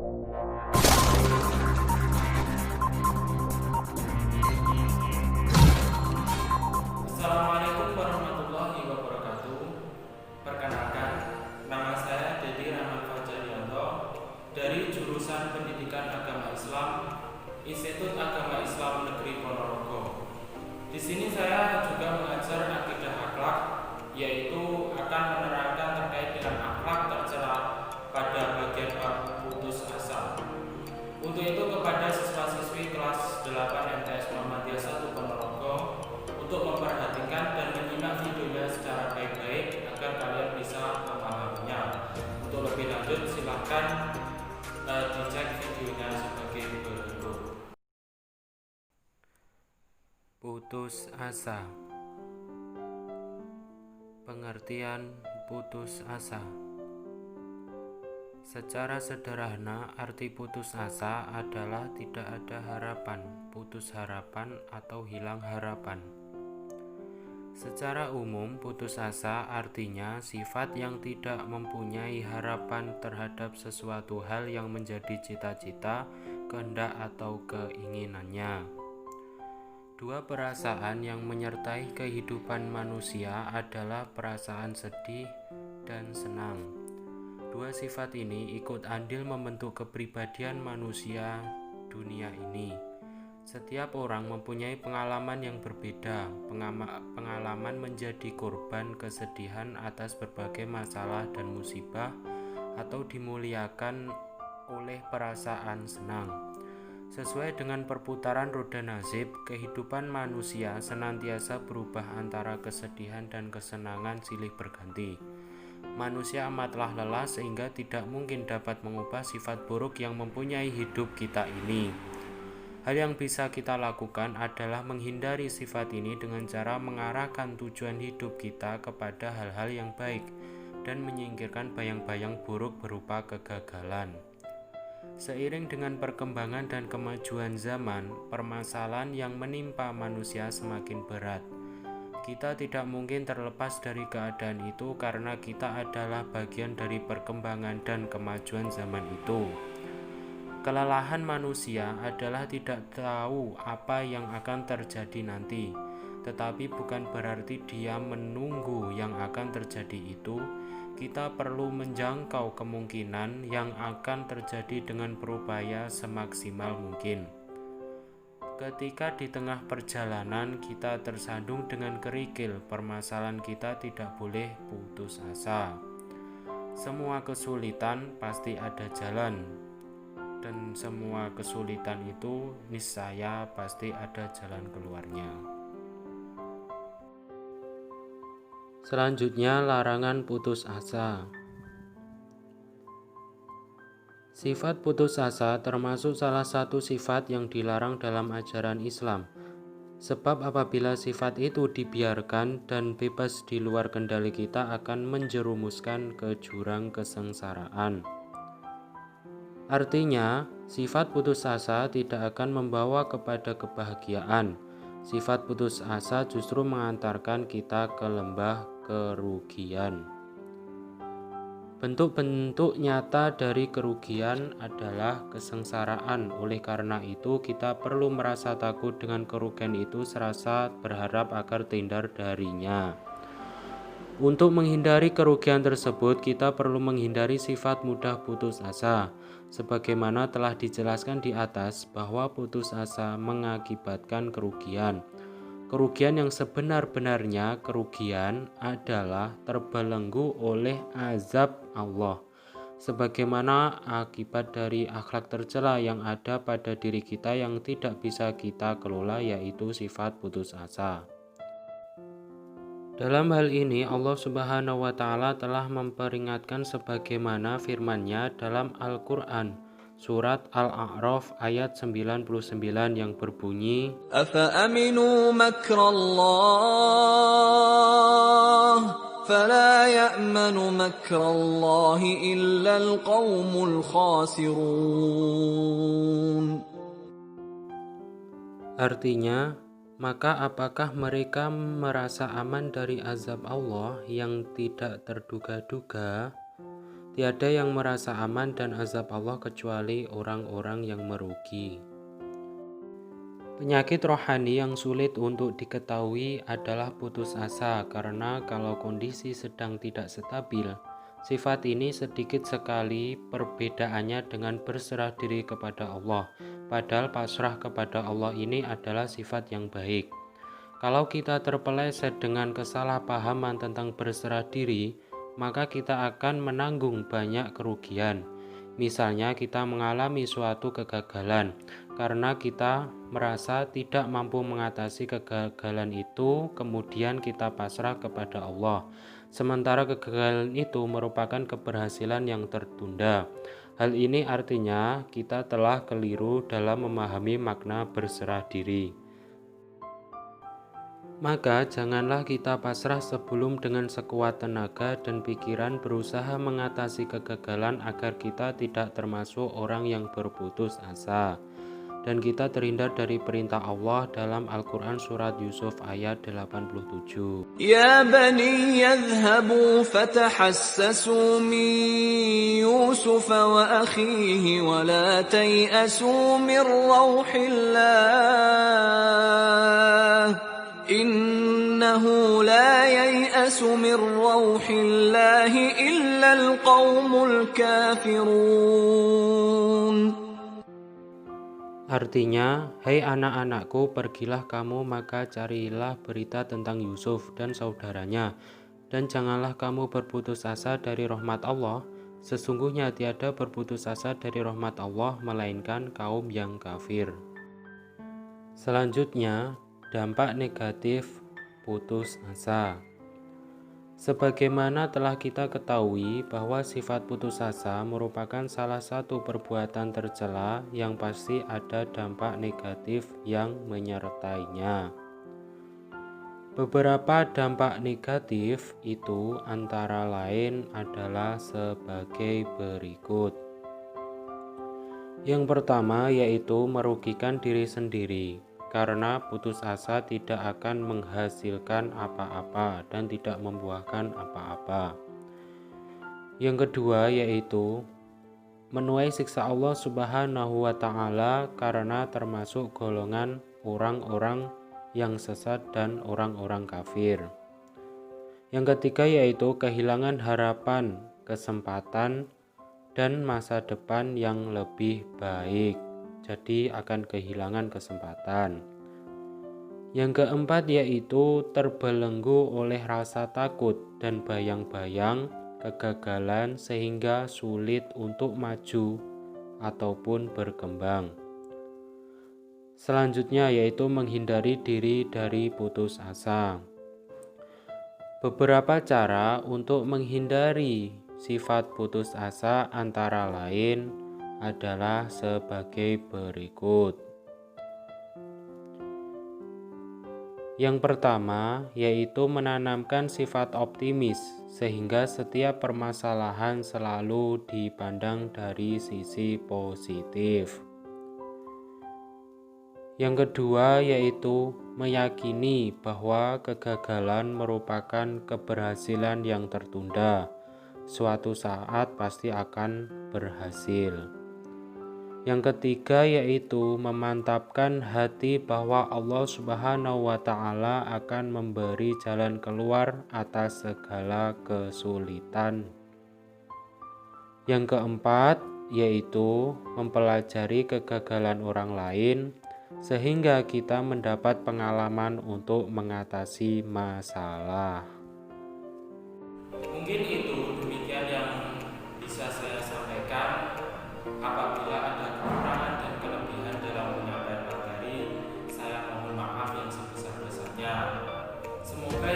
Assalamualaikum warahmatullahi wabarakatuh. Perkenalkan, nama saya Dedi Rahman Fajarianto dari jurusan Pendidikan Agama Islam, Institut Agama Islam Negeri Ponorogo. Di sini saya juga mengajar akidah akhlak, yaitu akan menerangkan terkait dengan akhlak tercela pada bagian bab putus asa. Untuk itu kepada siswa-siswi kelas 8 MTS Muhammadiyah 1 Ponorogo untuk memperhatikan dan menyimak videonya secara baik-baik agar kalian bisa memahaminya. Untuk lebih lanjut silahkan dicek videonya sebagai berikut. Putus asa. Pengertian putus asa. Secara sederhana, arti putus asa adalah tidak ada harapan, putus harapan atau hilang harapan. Secara umum, putus asa artinya sifat yang tidak mempunyai harapan terhadap sesuatu hal yang menjadi cita-cita, kehendak atau keinginannya. Dua perasaan yang menyertai kehidupan manusia adalah perasaan sedih dan senang. Dua sifat ini ikut andil membentuk kepribadian manusia dunia ini. Setiap orang mempunyai pengalaman yang berbeda, pengalaman menjadi korban kesedihan atas berbagai masalah dan musibah, atau dimuliakan oleh perasaan senang. Sesuai dengan perputaran roda nasib, kehidupan manusia senantiasa berubah antara kesedihan dan kesenangan silih berganti. Manusia amatlah lelah sehingga tidak mungkin dapat mengubah sifat buruk yang mempunyai hidup kita ini. Hal yang bisa kita lakukan adalah menghindari sifat ini dengan cara mengarahkan tujuan hidup kita kepada hal-hal yang baik dan menyingkirkan bayang-bayang buruk berupa kegagalan. Seiring dengan perkembangan dan kemajuan zaman, permasalahan yang menimpa manusia semakin berat. Kita tidak mungkin terlepas dari keadaan itu karena kita adalah bagian dari perkembangan dan kemajuan zaman itu. Kelelahan manusia adalah tidak tahu apa yang akan terjadi nanti, tetapi bukan berarti dia menunggu yang akan terjadi itu. Kita perlu menjangkau kemungkinan yang akan terjadi dengan berupaya semaksimal mungkin. Ketika di tengah perjalanan kita tersandung dengan kerikil, permasalahan kita tidak boleh putus asa. Semua kesulitan pasti ada jalan, dan semua kesulitan itu niscaya pasti ada jalan keluarnya. Selanjutnya, larangan putus asa. Sifat putus asa termasuk salah satu sifat yang dilarang dalam ajaran Islam. Sebab apabila sifat itu dibiarkan dan bebas di luar kendali kita akan menjerumuskan ke jurang kesengsaraan. Artinya, sifat putus asa tidak akan membawa kepada kebahagiaan. Sifat putus asa justru mengantarkan kita ke lembah kerugian. Bentuk-bentuk nyata dari kerugian adalah kesengsaraan. Oleh karena itu, kita perlu merasa takut dengan kerugian itu serasa berharap agar terhindar darinya. Untuk menghindari kerugian tersebut, kita perlu menghindari sifat mudah putus asa. Sebagaimana telah dijelaskan di atas bahwa putus asa mengakibatkan kerugian. Kerugian yang sebenar-benarnya kerugian adalah terbelenggu oleh azab Allah, sebagaimana akibat dari akhlak tercela yang ada pada diri kita yang tidak bisa kita kelola, yaitu sifat putus asa. Dalam hal ini Allah Subhanahu wa Ta'ala telah memperingatkan sebagaimana firman-Nya dalam Al-Quran Surat Al-A'raf ayat 99 yang berbunyi, أَفَأَمِنُوا مَكْرَ اللَّهِ فَلَا يَأْمَنُ مَكْرَ اللَّهِ إِلَّا الْقَوْمُ الْخَاسِرُونَ. artinya, maka apakah mereka merasa aman dari azab Allah yang tidak terduga-duga? Tiada yang merasa aman dan azab Allah kecuali orang-orang yang merugi. Penyakit rohani yang sulit untuk diketahui adalah putus asa, karena kalau kondisi sedang tidak stabil, sifat ini sedikit sekali perbedaannya dengan berserah diri kepada Allah. Padahal pasrah kepada Allah ini adalah sifat yang baik. Kalau kita terpeleset dengan kesalahpahaman tentang berserah diri, maka kita akan menanggung banyak kerugian. Misalnya kita mengalami suatu kegagalan karena kita merasa tidak mampu mengatasi kegagalan itu, kemudian kita pasrah kepada Allah. Sementara kegagalan itu merupakan keberhasilan yang tertunda. Hal ini artinya kita telah keliru dalam memahami makna berserah diri. Maka janganlah kita pasrah sebelum dengan sekuat tenaga dan pikiran berusaha mengatasi kegagalan agar kita tidak termasuk orang yang berputus asa. Dan kita terhindar dari perintah Allah dalam Al-Quran surat Yusuf ayat 87. Ya bani yadhhabu fatahassasu min Yusuf wa akhihi wa la tay'asu min rauhillah. Innahu la yay'asu min rauhillahi illa al-qaumul kafirun. Artinya, hai anak-anakku, pergilah kamu maka carilah berita tentang Yusuf dan saudaranya, dan janganlah kamu berputus asa dari rahmat Allah. Sesungguhnya tiada berputus asa dari rahmat Allah melainkan kaum yang kafir. Selanjutnya, dampak negatif putus asa. Sebagaimana telah kita ketahui bahwa sifat putus asa merupakan salah satu perbuatan tercela yang pasti ada dampak negatif yang menyertainya. Beberapa dampak negatif itu antara lain adalah sebagai berikut. Yang pertama yaitu merugikan diri sendiri, karena putus asa tidak akan menghasilkan apa-apa dan tidak membuahkan apa-apa. Yang kedua yaitu menuai siksa Allah Subhanahu wa Ta'ala, karena termasuk golongan orang-orang yang sesat dan orang-orang kafir. Yang ketiga yaitu kehilangan harapan, kesempatan, dan masa depan yang lebih baik. Jadi akan kehilangan kesempatan. Yang keempat yaitu terbelenggu oleh rasa takut dan bayang-bayang kegagalan sehingga sulit untuk maju ataupun berkembang. Selanjutnya yaitu menghindari diri dari putus asa. Beberapa cara untuk menghindari sifat putus asa antara lain adalah sebagai berikut. Yang pertama yaitu menanamkan sifat optimis sehingga setiap permasalahan selalu dipandang dari sisi positif. Yang kedua yaitu meyakini bahwa kegagalan merupakan keberhasilan yang tertunda. Suatu saat pasti akan berhasil. Yang ketiga yaitu memantapkan hati bahwa Allah Subhanahu wa Ta'ala akan memberi jalan keluar atas segala kesulitan. Yang keempat yaitu mempelajari kegagalan orang lain sehingga kita mendapat pengalaman untuk mengatasi masalah. Mungkin itu demikian yang bisa saya sampaikan. Apabila ada kekurangan dan kelebihan dalam penyampaian materi, saya mohon maaf yang sebesar-besarnya. Semoga